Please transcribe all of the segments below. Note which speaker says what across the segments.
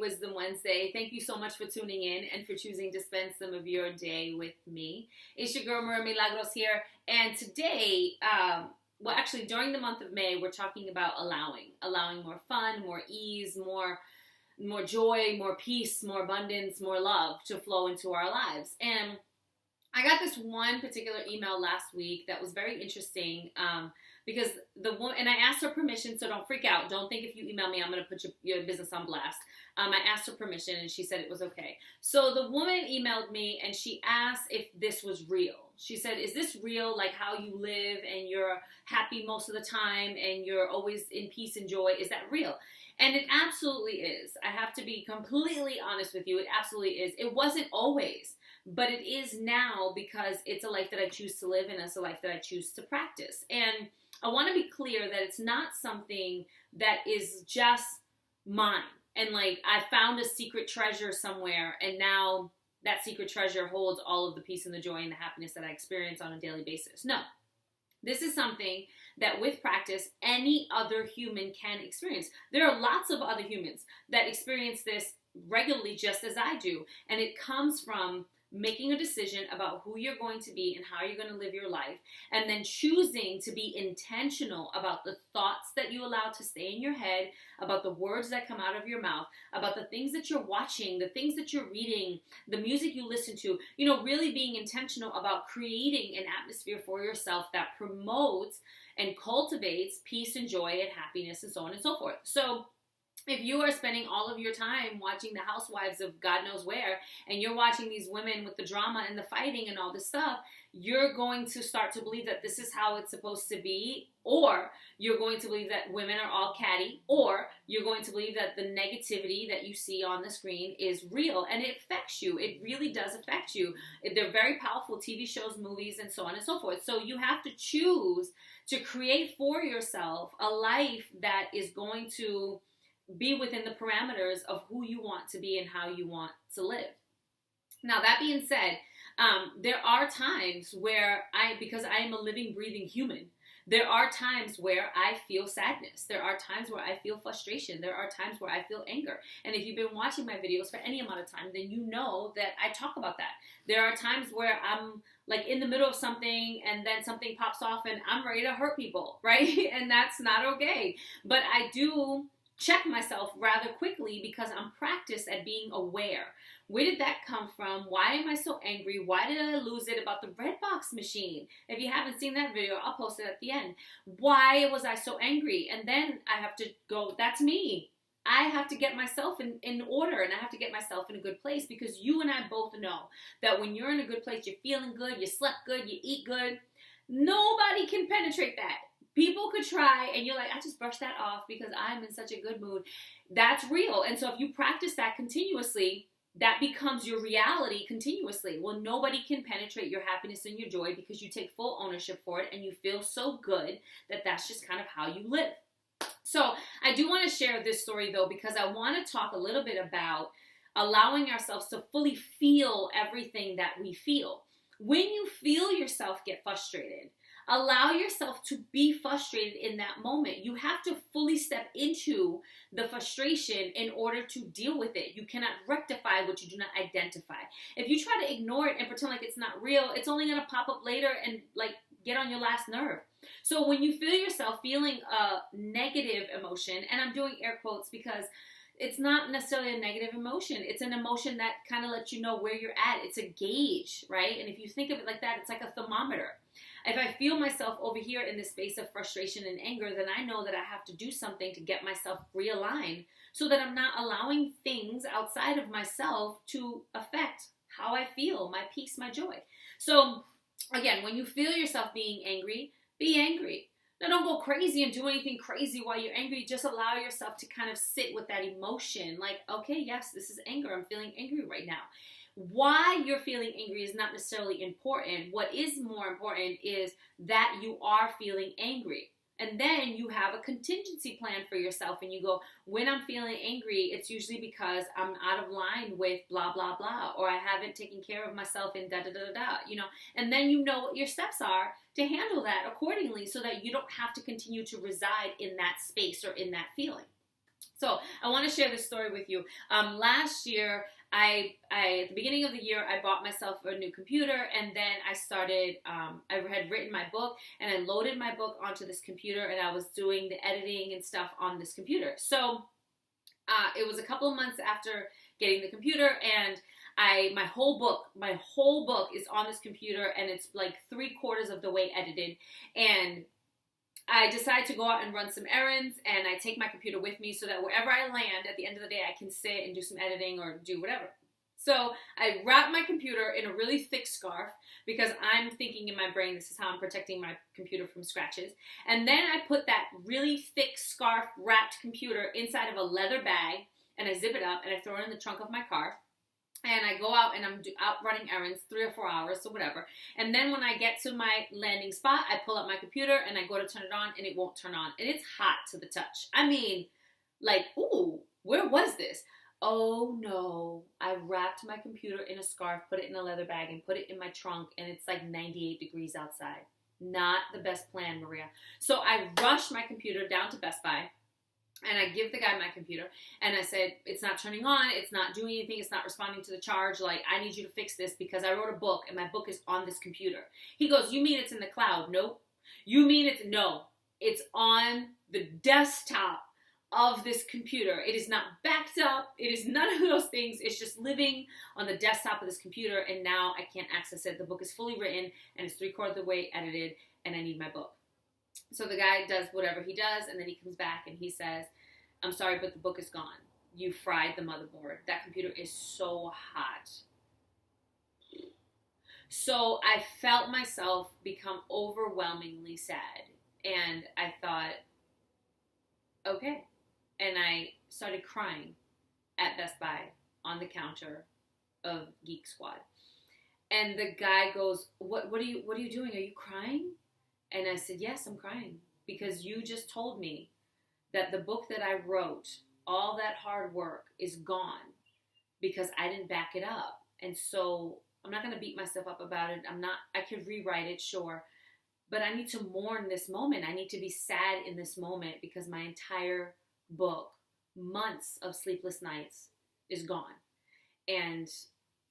Speaker 1: Wisdom Wednesday. Thank you so much for tuning in and for choosing to spend some of your day with me. It's your girl, Milagros here. And today, actually during the month of May, we're talking about allowing more fun, more ease, more joy, more peace, more abundance, more love to flow into our lives. And I got this one particular email last week that was very interesting because the woman, and I asked her permission, so don't freak out. Don't think if you email me, I'm going to put your business on blast. I asked her permission and she said it was okay. So the woman emailed me and she asked if this was real. She said, is this real, like how you live and you're happy most of the time and you're always in peace and joy? Is that real? And it absolutely is. I have to be completely honest with you. It absolutely is. It wasn't always, but it is now because it's a life that I choose to live and it's a life that I choose to practice. And I want to be clear that it's not something that is just mine. And like I found a secret treasure somewhere and now that secret treasure holds all of the peace and the joy and the happiness that I experience on a daily basis. No. This is something that with practice, any other human can experience. There are lots of other humans that experience this regularly just as I do. And it comes from making a decision about who you're going to be and how you're going to live your life, and then choosing to be intentional about the thoughts that you allow to stay in your head, about the words that come out of your mouth, about the things that you're watching, the things that you're reading, the music you listen to, really being intentional about creating an atmosphere for yourself that promotes and cultivates peace and joy and happiness and so on and so forth. So if you are spending all of your time watching the housewives of God knows where, and you're watching these women with the drama and the fighting and all this stuff, you're going to start to believe that this is how it's supposed to be, or you're going to believe that women are all catty, or you're going to believe that the negativity that you see on the screen is real, and it affects you. It really does affect you. They're very powerful TV shows, movies, and so on and so forth. So you have to choose to create for yourself a life that is going to be within the parameters of who you want to be and how you want to live. Now, that being said, there are times where because I am a living, breathing human, there are times where I feel sadness. There are times where I feel frustration. There are times where I feel anger. And if you've been watching my videos for any amount of time, then you know that I talk about that. There are times where I'm like in the middle of something and then something pops off and I'm ready to hurt people, right? And that's not okay. But I do check myself rather quickly because I'm practiced at being aware. Where did that come from? Why am I so angry? Why did I lose it about the red box machine? If you haven't seen that video, I'll post it at the end. Why was I so angry? And then I have to go, that's me. I have to get myself in order and I have to get myself in a good place, because you and I both know that when you're in a good place, you're feeling good, you slept good, you eat good, nobody can penetrate that. People could try and you're like, I just brushed that off because I'm in such a good mood. That's real. And so if you practice that continuously, that becomes your reality continuously. Well, nobody can penetrate your happiness and your joy because you take full ownership for it and you feel so good that that's just kind of how you live. So I do want to share this story though, because I want to talk a little bit about allowing ourselves to fully feel everything that we feel. When you feel yourself get frustrated, allow yourself to be frustrated in that moment. You have to fully step into the frustration in order to deal with it. You cannot rectify what you do not identify. If you try to ignore it and pretend like it's not real, it's only going to pop up later and like get on your last nerve. So when you feel yourself feeling a negative emotion, and I'm doing air quotes because it's not necessarily a negative emotion. It's an emotion that kind of lets you know where you're at. It's a gauge, right? And if you think of it like that, it's like a thermometer. If I feel myself over here in this space of frustration and anger, then I know that I have to do something to get myself realigned so that I'm not allowing things outside of myself to affect how I feel, my peace, my joy. So again, when you feel yourself being angry, be angry. Now, don't go crazy and do anything crazy while you're angry. Just allow yourself to kind of sit with that emotion. Like, okay, yes, this is anger. I'm feeling angry right now. Why you're feeling angry is not necessarily important. What is more important is that you are feeling angry. And then you have a contingency plan for yourself and you go, when I'm feeling angry, it's usually because I'm out of line with blah, blah, blah, or I haven't taken care of myself in da, da, da, da, da, and then you know what your steps are to handle that accordingly so that you don't have to continue to reside in that space or in that feeling. So I want to share this story with you. Last year, I at the beginning of the year, I bought myself a new computer, and then I started. I had written my book, and I loaded my book onto this computer, and I was doing the editing and stuff on this computer. So it was a couple of months after getting the computer, and my whole book is on this computer, and it's like 3/4 of the way edited, and I decide to go out and run some errands, and I take my computer with me so that wherever I land at the end of the day, I can sit and do some editing or do whatever. So I wrap my computer in a really thick scarf because I'm thinking in my brain, this is how I'm protecting my computer from scratches. And then I put that really thick scarf wrapped computer inside of a leather bag, and I zip it up and I throw it in the trunk of my car. And I go out and I'm out running errands 3 or 4 hours, so whatever. And then when I get to my landing spot, I pull up my computer and I go to turn it on and it won't turn on. And it's hot to the touch. I mean, like, ooh, where was this? Oh no, I wrapped my computer in a scarf, put it in a leather bag, and put it in my trunk, and it's like 98 degrees outside. Not the best plan, Maria. So I rushed my computer down to Best Buy. And I give the guy my computer, and I said, it's not turning on, it's not doing anything, it's not responding to the charge, like, I need you to fix this because I wrote a book, and my book is on this computer. He goes, you mean it's in the cloud? Nope. You mean no, it's on the desktop of this computer. It is not backed up, it is none of those things, it's just living on the desktop of this computer, and now I can't access it. The book is fully written, and it's 3/4 of the way edited, and I need my book. So the guy does whatever he does, and then he comes back and he says, I'm sorry, but the book is gone. You fried the motherboard. That computer is so hot. So I felt myself become overwhelmingly sad. And I thought, okay. And I started crying at Best Buy on the counter of Geek Squad. And the guy goes, what are you doing? Are you crying? And I said, yes, I'm crying because you just told me that the book that I wrote, all that hard work is gone because I didn't back it up. And so I'm not going to beat myself up about it. I could rewrite it, sure, but I need to mourn this moment. I need to be sad in this moment because my entire book, months of sleepless nights, is gone. And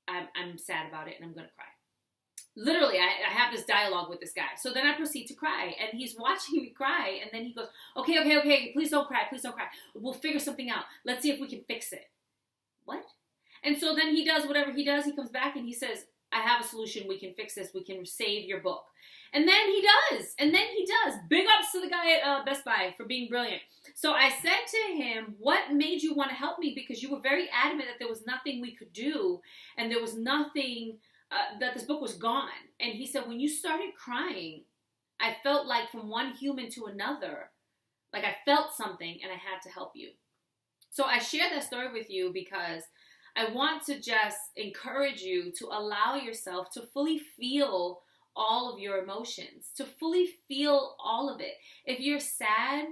Speaker 1: I'm sad about it, and I'm going to cry. Literally, I have this dialogue with this guy. So then I proceed to cry, and he's watching me cry, and then he goes, okay, please don't cry. We'll figure something out. Let's see if we can fix it. What? And so then he does whatever he does. He comes back, and he says, I have a solution. We can fix this. We can save your book. And then he does. Big ups to the guy at Best Buy for being brilliant. So I said to him, what made you want to help me? Because you were very adamant that there was nothing we could do, and there was nothing... that this book was gone. And he said, when you started crying, I felt like from one human to another, like I felt something and I had to help you. So I share that story with you because I want to just encourage you to allow yourself to fully feel all of your emotions, to fully feel all of it. If you're sad,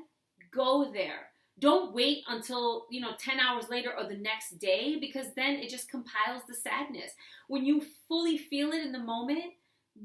Speaker 1: go there. Don't wait until, 10 hours later or the next day, because then it just compiles the sadness. When you fully feel it in the moment,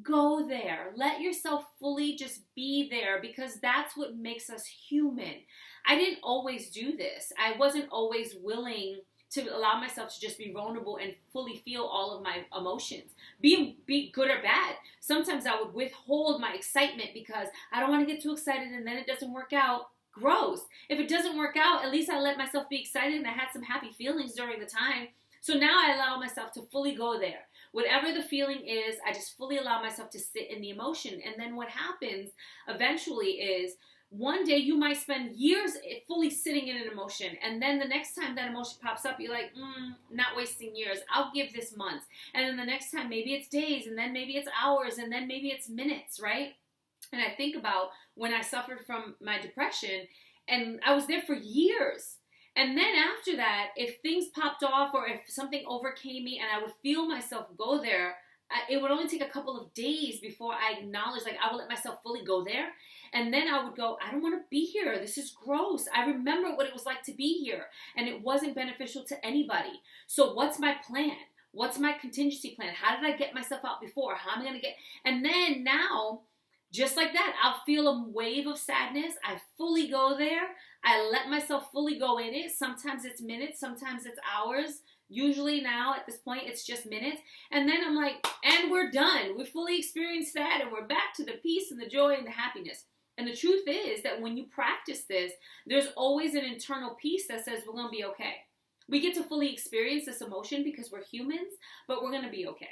Speaker 1: go there. Let yourself fully just be there, because that's what makes us human. I didn't always do this. I wasn't always willing to allow myself to just be vulnerable and fully feel all of my emotions, be good or bad. Sometimes I would withhold my excitement because I don't want to get too excited and then it doesn't work out. Gross. If it doesn't work out, at least I let myself be excited and I had some happy feelings during the time. So now I allow myself to fully go there. Whatever the feeling is, I just fully allow myself to sit in the emotion. And then what happens eventually is one day you might spend years fully sitting in an emotion. And then the next time that emotion pops up, you're like, not wasting years. I'll give this months. And then the next time, maybe it's days, and then maybe it's hours, and then maybe it's minutes, right? And I think about when I suffered from my depression, and I was there for years. And then after that, if things popped off or if something overcame me and I would feel myself go there, it would only take a couple of days before I acknowledged, like, I would let myself fully go there. And then I would go, I don't want to be here. This is gross. I remember what it was like to be here, and it wasn't beneficial to anybody. So what's my plan? What's my contingency plan? How did I get myself out before? How am I going to get? And then now Just like that, I'll feel a wave of sadness. I fully go there. I let myself fully go in it. Sometimes it's minutes, sometimes it's hours. Usually now at this point, it's just minutes. And then I'm like, and we're done. We fully experienced that, and we're back to the peace and the joy and the happiness. And the truth is that when you practice this, there's always an internal peace that says we're going to be okay. We get to fully experience this emotion because we're humans, but we're going to be okay.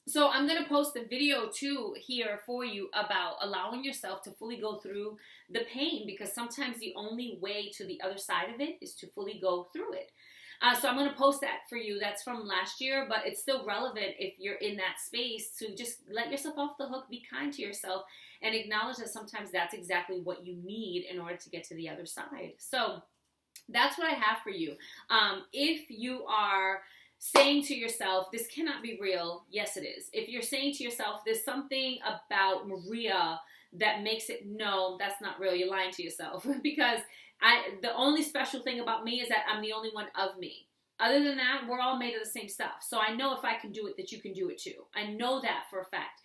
Speaker 1: So I'm going to post a video too here for you about allowing yourself to fully go through the pain, because sometimes the only way to the other side of it is to fully go through it. So I'm going to post that for you. That's from last year, but it's still relevant if you're in that space to just let yourself off the hook, be kind to yourself, and acknowledge that sometimes that's exactly what you need in order to get to the other side. So that's what I have for you. If you are saying to yourself, this cannot be real, yes it is. If you're saying to yourself, there's something about Maria that makes it, no, that's not real, you're lying to yourself. Because the only special thing about me is that I'm the only one of me. Other than that, we're all made of the same stuff. So I know if I can do it, that you can do it too. I know that for a fact.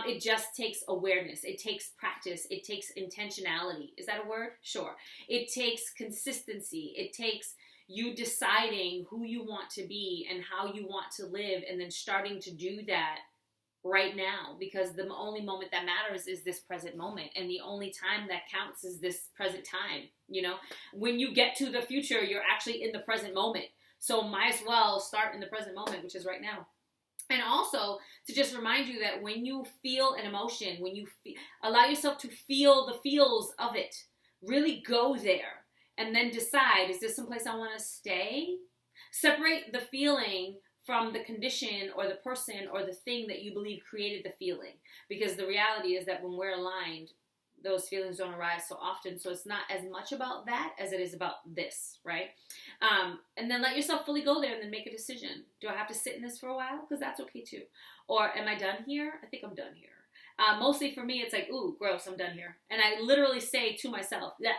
Speaker 1: It just takes awareness. It takes practice. It takes intentionality. Is that a word? Sure. It takes consistency. It takes you deciding who you want to be and how you want to live, and then starting to do that right now, because the only moment that matters is this present moment, and the only time that counts is this present time. You know, when you get to the future, you're actually in the present moment. So might as well start in the present moment, which is right now. And also to just remind you that when you feel an emotion, when you allow yourself to feel the feels of it, really go there and then decide, is this someplace I want to stay? Separate the feeling from the condition or the person or the thing that you believe created the feeling. Because the reality is that when we're aligned, those feelings don't arise so often. So it's not as much about that as it is about this, right? And then let yourself fully go there and then make a decision. Do I have to sit in this for a while? Because that's okay too. Or am I done here? I think I'm done here. Mostly for me, it's like, ooh, gross, I'm done here. And I literally say to myself, yeah,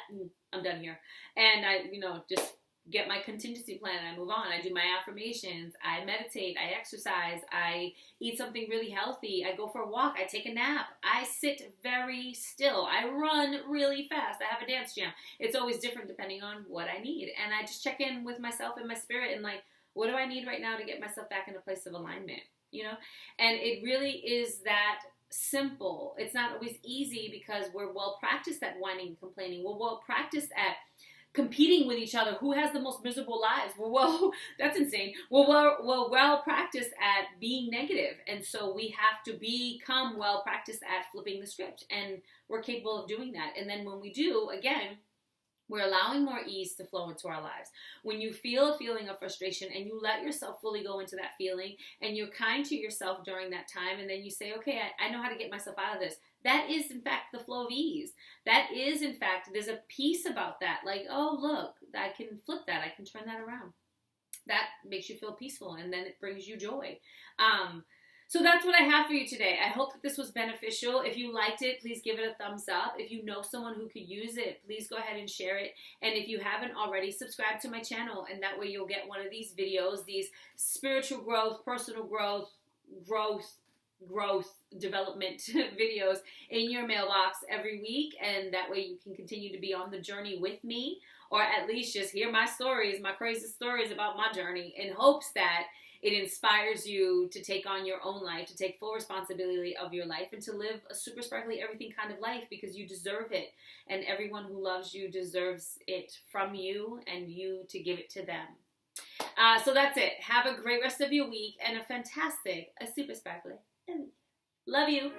Speaker 1: I'm done here. And I, just get my contingency plan and I move on. I do my affirmations, I meditate, I exercise, I eat something really healthy, I go for a walk, I take a nap, I sit very still, I run really fast, I have a dance jam. It's always different depending on what I need. And I just check in with myself and my spirit and like, what do I need right now to get myself back in a place of alignment, And it really is that simple. It's not always easy because we're well practiced at whining and complaining. We're well practiced at competing with each other. Who has the most miserable lives? That's insane. We're well practiced at being negative. And so we have to become well practiced at flipping the script. And we're capable of doing that. And then when we do, again, we're allowing more ease to flow into our lives. When you feel a feeling of frustration and you let yourself fully go into that feeling and you're kind to yourself during that time, and then you say, okay, I know how to get myself out of this. That is, in fact, the flow of ease. That is, in fact, there's a peace about that. Like, oh, look, I can flip that. I can turn that around. That makes you feel peaceful, and then it brings you joy. So that's what I have for you today. I hope that this was beneficial. If you liked it, please give it a thumbs up. If you know someone who could use it, please go ahead and share it. And if you haven't already, subscribe to my channel, and that way you'll get one of these videos, these spiritual growth, personal growth development videos in your mailbox every week, and that way you can continue to be on the journey with me, or at least just hear my stories, my crazy stories about my journey, in hopes that it inspires you to take on your own life, to take full responsibility of your life, and to live a super sparkly everything kind of life, because you deserve it, and everyone who loves you deserves it from you, and you to give it to them. So that's it. Have a great rest of your week and a super sparkly. Love you.